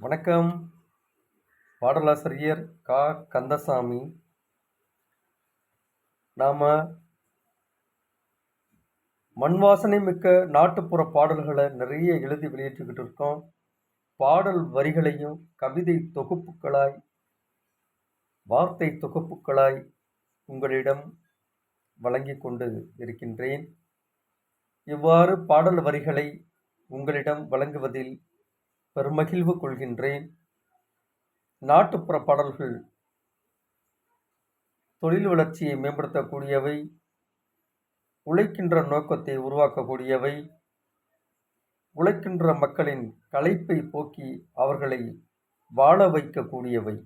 வணக்கம். பாடலாசிரியர் கா. கந்தசாமி. நாம மண் வாசனை மிக்க நாட்டுப்புற பாடல்களை நிறைய எழுதி வெளியிட்டுக்கிட்டு இருக்கோம். பாடல் வரிகளையும் கவிதை தொகுப்புகளாய், வார்த்தை தொகுப்புகளாய் உங்களிடம் வழங்கிக் கொண்டு இருக்கின்றேன். இவ்வாறு பாடல் வரிகளை உங்களிடம் வழங்குவதில் பெருமகிழ்வு கொள்கின்றேன். நாட்டுப்புற பாடல்கள் தொழில் வளர்ச்சியை மேம்படுத்தக்கூடியவை, உழைக்கின்ற நோக்கத்தை உருவாக்கக்கூடியவை, உழைக்கின்ற மக்களின் களைப்பை போக்கி அவர்களை வாழ வைக்கக்கூடியவை.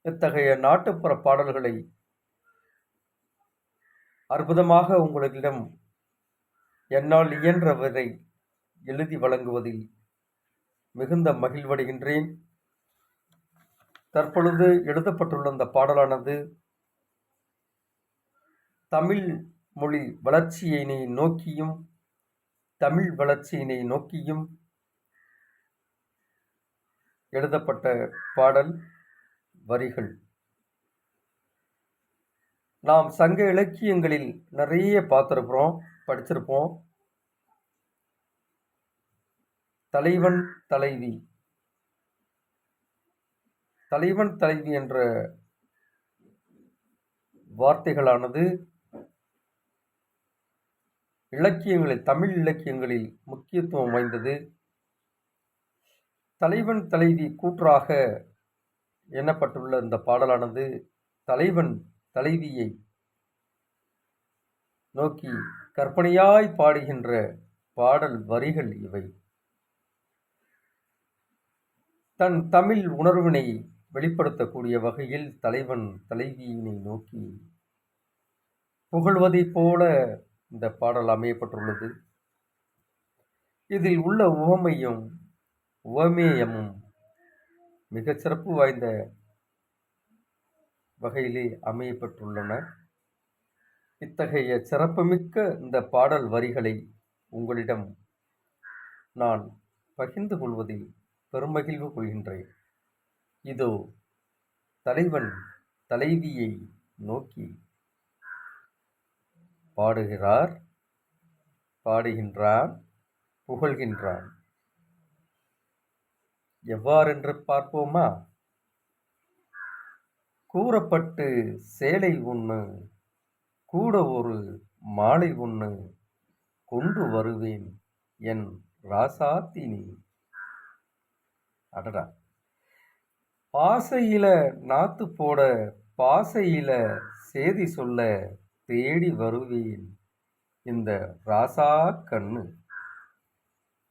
இத்தகைய நாட்டுப்புற பாடல்களை அற்புதமாக உங்களிடம் என்னால் இயன்றவரை எழுதி வழங்குவதில் மிகுந்த மகிழ்வடைகின்றேன். தற்பொழுது எழுதப்பட்டுள்ள இந்த பாடலானது தமிழ் மொழி வளர்ச்சியினை நோக்கியும் தமிழ் வளர்ச்சியினை நோக்கியும் எழுதப்பட்ட பாடல் வரிகள். நாம் சங்க இலக்கியங்களில் நிறைய பார்த்திருக்கிறோம், படிச்சிருப்போம். தலைவன் தலைவி, தலைவன் தலைவி என்ற வார்த்தைகளானது இலக்கியங்களில், தமிழ் இலக்கியங்களில் முக்கியத்துவம் வாய்ந்தது. தலைவன் தலைவி கூற்றாக எண்ணப்பட்டுள்ள இந்த பாடலானது தலைவன் தலைவியை நோக்கி கற்பனையாய் பாடுகின்ற பாடல் வரிகள் இவை. தன் தமிழ் உணர்வினை வெளிப்படுத்தக்கூடிய வகையில் தலைவன் தலைவியினை நோக்கி புகழ்வதைப் போல இந்த பாடல் அமையப்பட்டுள்ளது. இதில் உள்ள உவமையும் உவமேயமும் மிகச் சிறப்பு வாய்ந்த வகையிலே அமையப்பட்டுள்ளன. இத்தகைய சிறப்புமிக்க இந்த பாடல் வரிகளை உங்களிடம் நான் பகிர்ந்து கொள்வதில் பெருமகிழ்வு கொள்கின்றேன். இதோ தலைவன் தலைவியை நோக்கி பாடுகிறார், பாடுகின்றான், புகழ்கின்றான். எவ்வாறென்று பார்ப்போமா? கூறப்பட்டு சேலை ஒன்று கூட ஒரு மாலை ஒன்று கொண்டு வருவேன் என் ராசாத்தினி. அடடா! பாசையில நாத்து போட, பாசையில சேதி சொல்ல தேடி வருவேன் இந்த ராசா கண்ணு.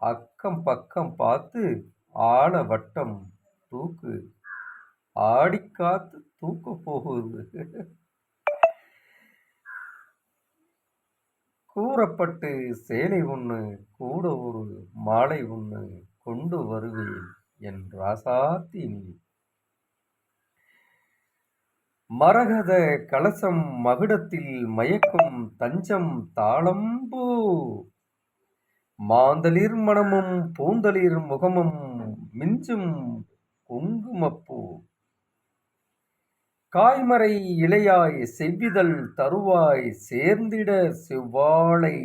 அக்கம் பக்கம் பார்த்து ஆழ வட்டம் தூக்கு, ஆடிக்காத்து தூக்க போகுது. கூறப்பட்டு சேலை ஒன்று கூட ஒரு மாலை ஒன்று கொண்டு வருவேன் என் ராசாத்தினி. மரகத கலசம் மகுடத்தில் மயக்கும் தஞ்சம் தாளம்பூ, மாந்தளிர் மனமும் பூந்தளிர் முகமும் மிஞ்சும் குங்குமப்பூ, காய்மறை இலையாய் செவ்விதழ் தருவாய் சேர்ந்திட செவ்வாழை,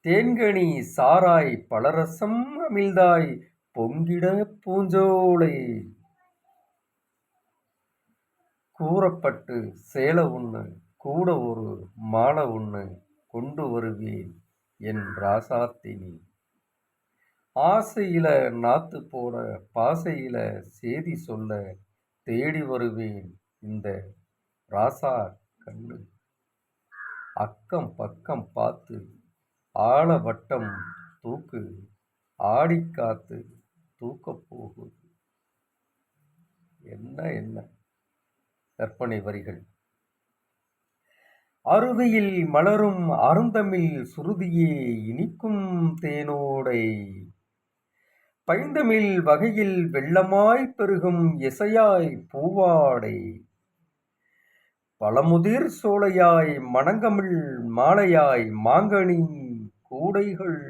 தேன்கனி சாராய் பலரசம் அமிழ்தாய் பொங்கிட பூஞ்சோலை. கூறப்பட்டு சேலை ஒன்று கூட ஒரு மாலை ஒன்று கொண்டு வருவேன் என் ராசாத்தினி. ஆசையில நாத்து போட, பாசையில சேதி சொல்ல தேடி வருவேன் இந்த ராசா கண்ணு. அக்கம் பக்கம் பார்த்து ஆழ வட்டம் தூக்கு, ஆடிக்காத்து தூக்க போகுது. என்ன கற்பனை வரிகள்! அருவியில் மலரும் அருந்தமிழ் சுருதியே இனிக்கும் தேனோடை, பைந்தமிழ் வகையில் வெள்ளமாய் பெருகும் இசையாய் பூவாடை, பழமுதிர் சோலையாய் மணங்கமிழ் மாலையாய் மாங்கனி கூடைகள்,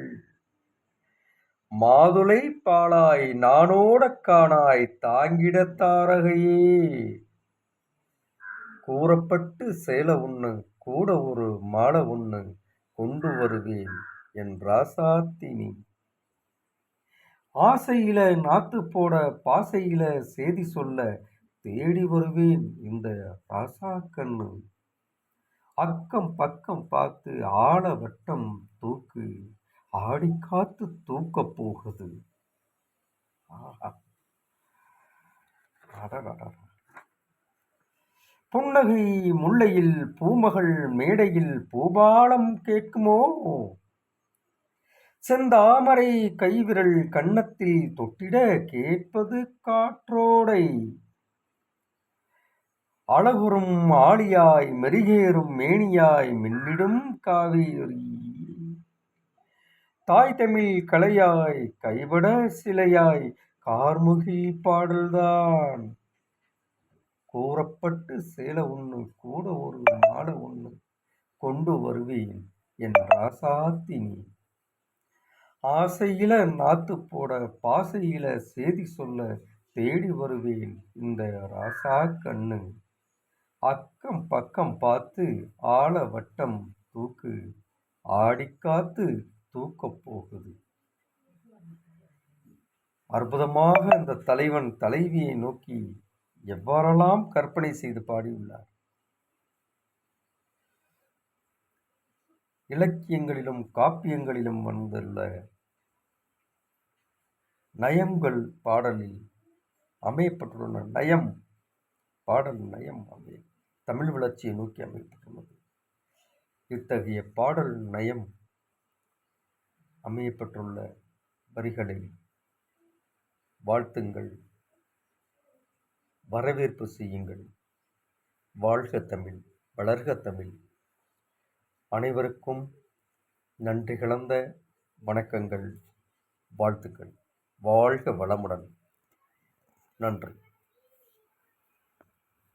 மாதுளை பாலாய் நானோடக் காணாய் தாங்கிடத் தாரகையே. கூறப்பட்டு சேல ஒண்ணு கூட ஒரு மாலை ஒண்ணு கொண்டு வருவேன் என் ராசாத்தி நீ. ஆசையில நாத்து போட பாசையில சேதி சொல்ல தேடி வருவேன் இந்த ராசா கண்ணு. அக்கம் பக்கம் பார்த்து ஆழ வட்டம் தூக்கு ஆடிக்காத்து தூக்கப் போகுது. ஆஹா, அடடடடா. புன்னகை முல்லையில் பூமகள் மேடையில் பூபாலம் கேட்குமோ. செந்தாமரை கைவிரல் கன்னத்தில் தொட்டிட கேட்பது காற்றோடை. அழகுறும் ஆளியாய் மெருகேறும் மேனியாய் மின்னிடும் காவேரி. தாய் தமிழ் கலையாய் கைபட சிலையாய் கார்முகில் பாடல்தான். கூறப்பட்டு சேல ஒண்ணு கூட ஒரு மாலை ஒண்ணு கொண்டு வருவேன் என் ராசாத்தி நீ. ஆசையில நாத்து போட பாசையில சேதி சொல்ல தேடி வருவேன் இந்த ராசா கண்ணு. அக்கம் பக்கம் பார்த்து ஆழ வட்டம் தூக்கு ஆடிக்காத்து தூக்கப் போகுது. அற்புதமாக அந்த தலைவன் தலைவியை நோக்கி எவ்வாறெல்லாம் கற்பனை செய்து பாடியுள்ளார். இலக்கியங்களிலும் காப்பியங்களிலும் வந்துள்ள நயங்கள் பாடலில் அமையப்பட்டுள்ள நயம் பாடல் நயம் தமிழ் வளர்ச்சியை நோக்கி அமையப்பட்டுள்ளது. இத்தகைய பாடல் நயம் அமையப்பட்டுள்ள வரிகளை வாழ்த்துங்கள், வரவேற்பு செய்யுங்கள். வாழ்க தமிழ், வளர்க தமிழ். அனைவருக்கும் நன்றி கலந்த வணக்கங்கள், வாழ்த்துக்கள். வாழ்க வளமுடன். நன்றி.